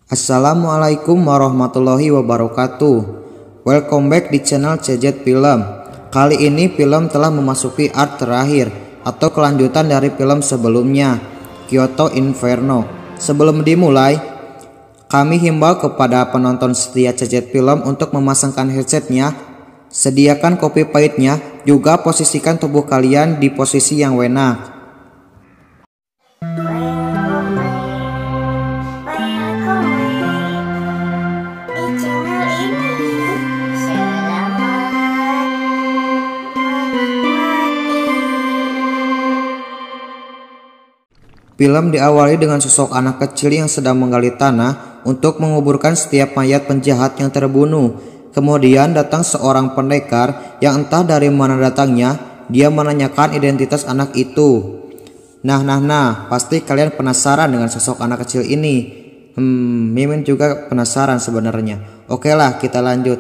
Assalamualaikum warahmatullahi wabarakatuh. Welcome back di channel CZ Film. Kali ini film telah memasuki art terakhir atau kelanjutan dari film sebelumnya, Kyoto Inferno. Sebelum dimulai, kami himbau kepada penonton setia CZ Film untuk memasangkan headsetnya, sediakan kopi pahitnya, juga posisikan tubuh kalian di posisi yang enak. Film diawali dengan sosok anak kecil yang sedang menggali tanah untuk menguburkan setiap mayat penjahat yang terbunuh. Kemudian datang seorang pendekar yang entah dari mana datangnya. Dia menanyakan identitas anak itu. Nah, pasti kalian penasaran dengan sosok anak kecil ini. Mimin juga penasaran sebenarnya. Oke lah, kita lanjut.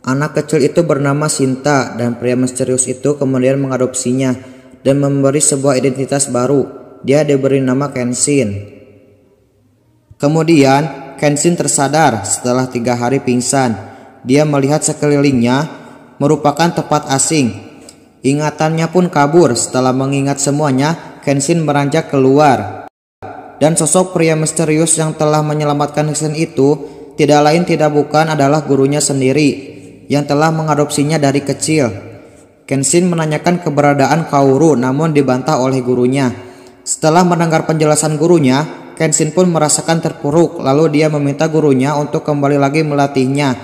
Anak kecil itu bernama Sinta dan pria misterius itu kemudian mengadopsinya dan memberi sebuah identitas baru. Dia diberi nama Kenshin. Kemudian Kenshin tersadar setelah 3 hari pingsan. Dia melihat sekelilingnya merupakan tempat asing. Ingatannya pun kabur. Setelah mengingat semuanya, Kenshin beranjak keluar. Dan sosok pria misterius yang telah menyelamatkan Kenshin itu tidak lain tidak bukan adalah gurunya sendiri yang telah mengadopsinya dari kecil. Kenshin menanyakan keberadaan Kaoru namun dibantah oleh gurunya. Setelah mendengar penjelasan gurunya, Kenshin pun merasakan terpuruk. Lalu dia meminta gurunya untuk kembali lagi melatihnya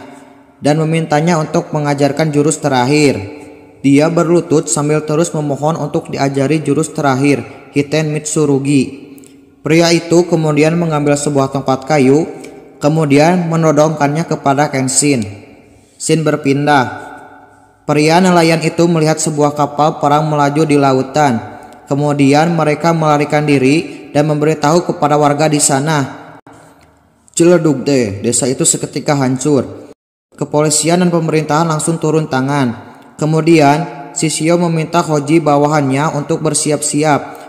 dan memintanya untuk mengajarkan jurus terakhir. Dia berlutut sambil terus memohon untuk diajari jurus terakhir, Hiten Mitsurugi. Pria itu kemudian mengambil sebuah tongkat kayu, kemudian menodongkannya kepada Kenshin. Scene berpindah. Pria nelayan itu melihat sebuah kapal perang melaju di lautan. Kemudian mereka melarikan diri dan memberitahu kepada warga di sana. Ciledug deh, desa itu seketika hancur. Kepolisian dan pemerintahan langsung turun tangan. Kemudian Shishio meminta Hoji bawahannya untuk bersiap-siap.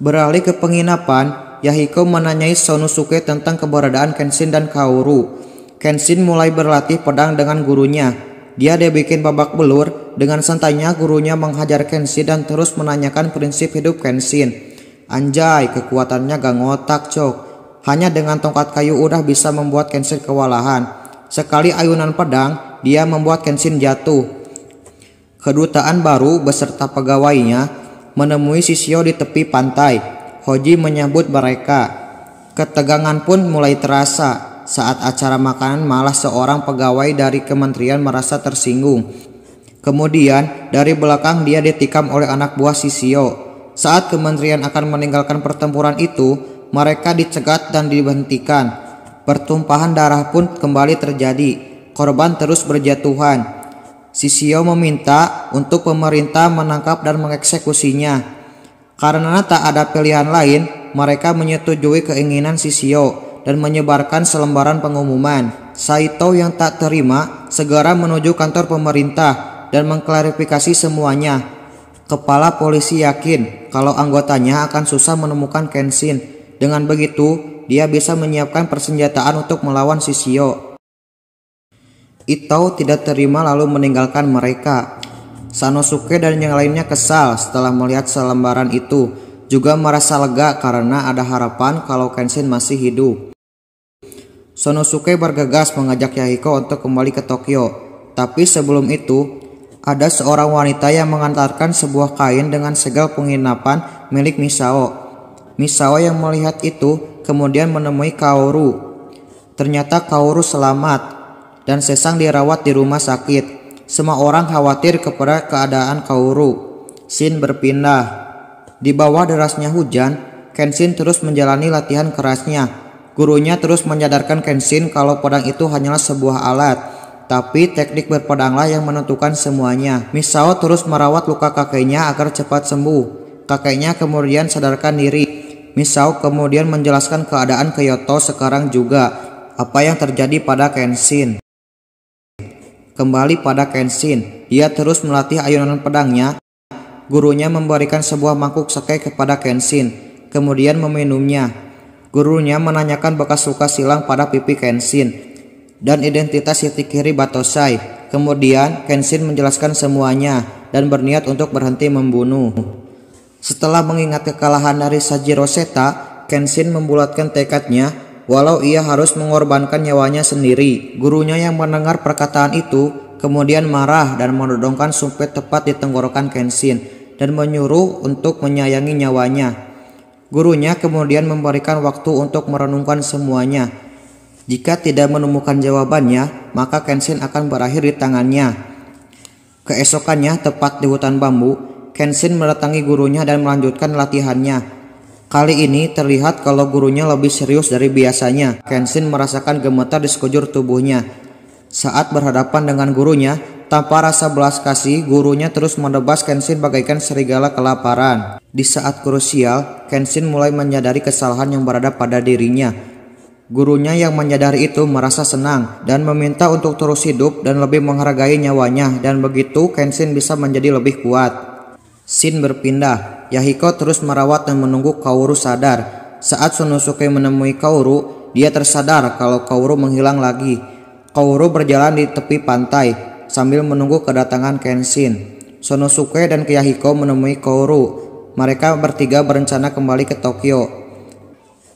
Beralih ke penginapan, Yahiko menanyai Sonosuke tentang keberadaan Kenshin dan Kaoru. Kenshin mulai berlatih pedang dengan gurunya. Dia dibikin babak belur. Dengan santainya gurunya menghajar Kenshin dan terus menanyakan prinsip hidup Kenshin. Anjay, kekuatannya gak ngotak cok. Hanya dengan tongkat kayu udah bisa membuat Kenshin kewalahan. Sekali ayunan pedang, dia membuat Kenshin jatuh. Kedutaan baru beserta pegawainya menemui Shishio di tepi pantai. Hoji menyambut mereka. Ketegangan pun mulai terasa. Saat acara makanan malah seorang pegawai dari kementerian merasa tersinggung. Kemudian dari belakang dia ditikam oleh anak buah Shishio. Saat kementerian akan meninggalkan pertempuran itu, mereka dicegat dan dihentikan. Pertumpahan darah pun kembali terjadi. Korban terus berjatuhan. Shishio meminta untuk pemerintah menangkap dan mengeksekusinya. Karena tak ada pilihan lain, mereka menyetujui keinginan Shishio dan menyebarkan selembaran pengumuman. Saito yang tak terima segera menuju kantor pemerintah dan mengklarifikasi semuanya. Kepala polisi yakin kalau anggotanya akan susah menemukan Kenshin. Dengan begitu, dia bisa menyiapkan persenjataan untuk melawan Shishio. Ito tidak terima lalu meninggalkan mereka. Sanosuke dan yang lainnya kesal setelah melihat selembaran itu. Juga merasa lega karena ada harapan kalau Kenshin masih hidup. Sonosuke bergegas mengajak Yahiko untuk kembali ke Tokyo. Tapi sebelum itu, ada seorang wanita yang mengantarkan sebuah kain dengan segel penginapan milik Misao. Misao yang melihat itu kemudian menemui Kaoru. Ternyata Kaoru selamat dan Sesang dirawat di rumah sakit. Semua orang khawatir kepada keadaan Kaoru. Scene berpindah. Di bawah derasnya hujan, Kenshin terus menjalani latihan kerasnya. Gurunya terus menyadarkan Kenshin kalau pedang itu hanyalah sebuah alat, tapi teknik berpedanglah yang menentukan semuanya. Misao terus merawat luka kakeknya agar cepat sembuh. Kakeknya kemudian sadarkan diri. Misao kemudian menjelaskan keadaan Kyoto sekarang juga, apa yang terjadi pada Kenshin. Kembali pada Kenshin, dia terus melatih ayunan pedangnya. Gurunya memberikan sebuah mangkuk sake kepada Kenshin, kemudian meminumnya. Gurunya menanyakan bekas luka silang pada pipi Kenshin dan identitas Shitikiri Batosai. Kemudian Kenshin menjelaskan semuanya dan berniat untuk berhenti membunuh. Setelah mengingat kekalahan dari Sanjiro Seta, Kenshin membulatkan tekadnya walau ia harus mengorbankan nyawanya sendiri. Gurunya yang mendengar perkataan itu kemudian marah dan menodongkan sumpit tepat di tenggorokan Kenshin dan menyuruh untuk menyayangi nyawanya. Gurunya kemudian memberikan waktu untuk merenungkan semuanya. Jika tidak menemukan jawabannya, maka Kenshin akan berakhir di tangannya. Keesokannya, tepat di hutan bambu, Kenshin mendatangi gurunya dan melanjutkan latihannya. Kali ini terlihat kalau gurunya lebih serius dari biasanya. Kenshin merasakan gemetar di sekujur tubuhnya. Saat berhadapan dengan gurunya, tanpa rasa belas kasih, gurunya terus menebas Kenshin bagaikan serigala kelaparan. Di saat krusial, Kenshin mulai menyadari kesalahan yang berada pada dirinya. Gurunya yang menyadari itu merasa senang dan meminta untuk terus hidup dan lebih menghargai nyawanya, dan begitu Kenshin bisa menjadi lebih kuat. Scene berpindah. Yahiko terus merawat dan menunggu Kaoru sadar. Saat Sonosuke menemui Kaoru, dia tersadar kalau Kaoru menghilang lagi. Kaoru berjalan di tepi pantai sambil menunggu kedatangan Kenshin. Sonosuke dan Yahiko menemui Kaoru. Mereka bertiga berencana kembali ke Tokyo.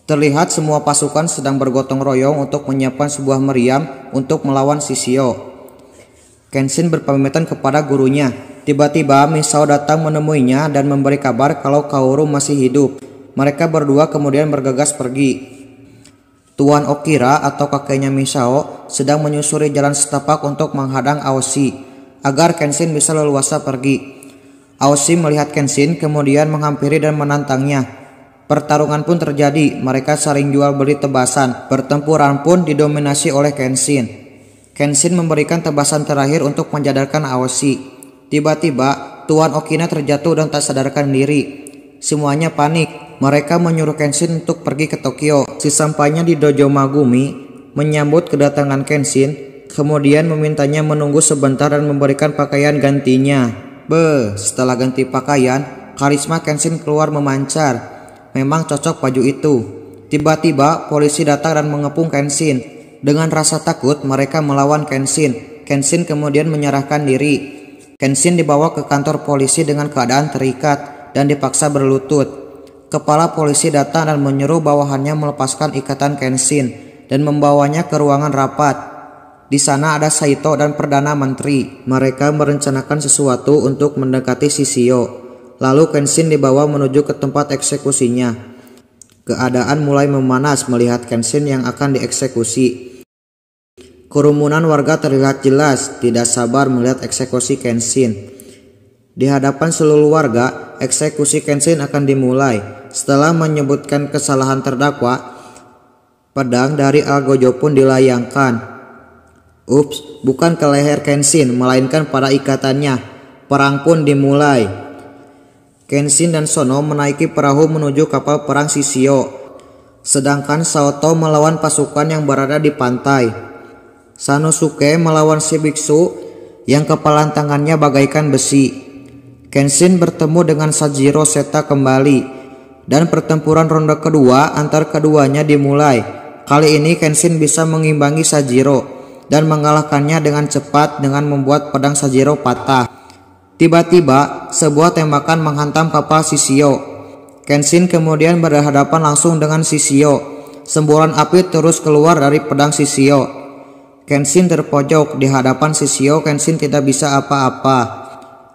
Terlihat semua pasukan sedang bergotong royong untuk menyiapkan sebuah meriam untuk melawan Shishio. Kenshin berpamitan kepada gurunya. Tiba-tiba Misao datang menemuinya dan memberi kabar kalau Kaoru masih hidup. Mereka berdua kemudian bergegas pergi. Tuan Okira atau kakeknya Misao sedang menyusuri jalan setapak untuk menghadang Aoshi agar Kenshin bisa leluasa pergi. Aoshi melihat Kenshin kemudian menghampiri dan menantangnya. Pertarungan pun terjadi. Mereka saling jual beli tebasan. Pertempuran pun didominasi oleh Kenshin. Kenshin memberikan tebasan terakhir untuk menjadarkan Aoshi. Tiba-tiba Tuan Okina terjatuh dan tak sadarkan diri. Semuanya panik. Mereka menyuruh Kenshin untuk pergi ke Tokyo. Sesampainya di dojo Magumi, menyambut kedatangan Kenshin, kemudian memintanya menunggu sebentar dan memberikan pakaian gantinya. Setelah ganti pakaian, karisma Kenshin keluar memancar. Memang cocok baju itu. Tiba-tiba polisi datang dan mengepung Kenshin. Dengan rasa takut mereka melawan Kenshin. Kenshin kemudian menyerahkan diri. Kenshin dibawa ke kantor polisi dengan keadaan terikat dan dipaksa berlutut. Kepala polisi datang dan menyuruh bawahannya melepaskan ikatan Kenshin dan membawanya ke ruangan rapat. Di sana ada Saito dan Perdana Menteri. Mereka merencanakan sesuatu untuk mendekati Shishio. Lalu Kenshin dibawa menuju ke tempat eksekusinya. Keadaan mulai memanas melihat Kenshin yang akan dieksekusi. Kerumunan warga terlihat jelas tidak sabar melihat eksekusi Kenshin. Di hadapan seluruh warga, eksekusi Kenshin akan dimulai. Setelah menyebutkan kesalahan terdakwa, pedang dari Algojo pun dilayangkan. Ups, bukan ke leher Kenshin, melainkan pada ikatannya. Perang pun dimulai. Kenshin dan Sono menaiki perahu menuju kapal perang Shishio. Sedangkan Saoto melawan pasukan yang berada di pantai. Sanosuke melawan si biksu yang kepalan tangannya bagaikan besi. Kenshin bertemu dengan Sanjiro Seta kembali. Dan pertempuran ronde kedua antar keduanya dimulai. Kali ini Kenshin bisa mengimbangi Sanjiro dan mengalahkannya dengan cepat dengan membuat pedang Sanjiro patah. Tiba-tiba sebuah tembakan menghantam kapal Shishio. Kenshin kemudian berhadapan langsung dengan Shishio. Semburan api terus keluar dari pedang Shishio. Kenshin terpojok di hadapan Shishio. Kenshin tidak bisa apa-apa.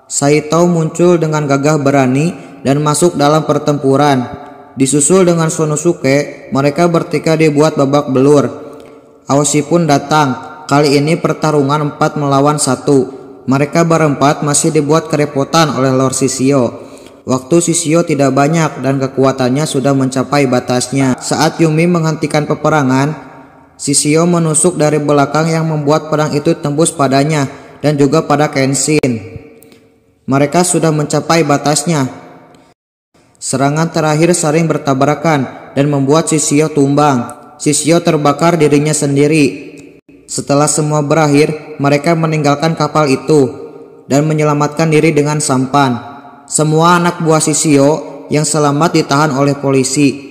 Saito muncul dengan gagah berani dan masuk dalam pertempuran. Disusul dengan Sonosuke, mereka bertiga dibuat babak belur. Aoshi pun datang. Kali ini pertarungan 4 melawan 1. Mereka berempat masih dibuat kerepotan oleh Lord Shishio. Waktu Shishio tidak banyak dan kekuatannya sudah mencapai batasnya. Saat Yumi menghentikan peperangan, Shishio menusuk dari belakang yang membuat pedang itu tembus padanya dan juga pada Kenshin. Mereka sudah mencapai batasnya. Serangan terakhir saling bertabrakan dan membuat Shishio tumbang. Shishio terbakar dirinya sendiri. Setelah semua berakhir, mereka meninggalkan kapal itu dan menyelamatkan diri dengan sampan. Semua anak buah Shishio yang selamat ditahan oleh polisi.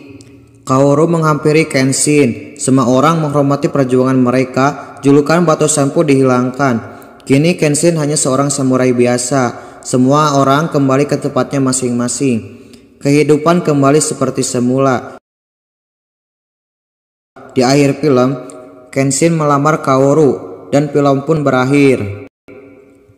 Kaoru menghampiri Kenshin. Semua orang menghormati perjuangan mereka. Julukan Batu Senpu dihilangkan. Kini Kenshin hanya seorang samurai biasa. Semua orang kembali ke tempatnya masing-masing. Kehidupan kembali seperti semula. Di akhir film, Kenshin melamar Kaoru dan film pun berakhir.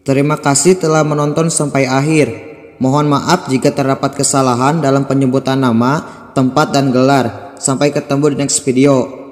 Terima kasih telah menonton sampai akhir. Mohon maaf jika terdapat kesalahan dalam penyebutan nama, tempat, dan gelar. Sampai ketemu di next video.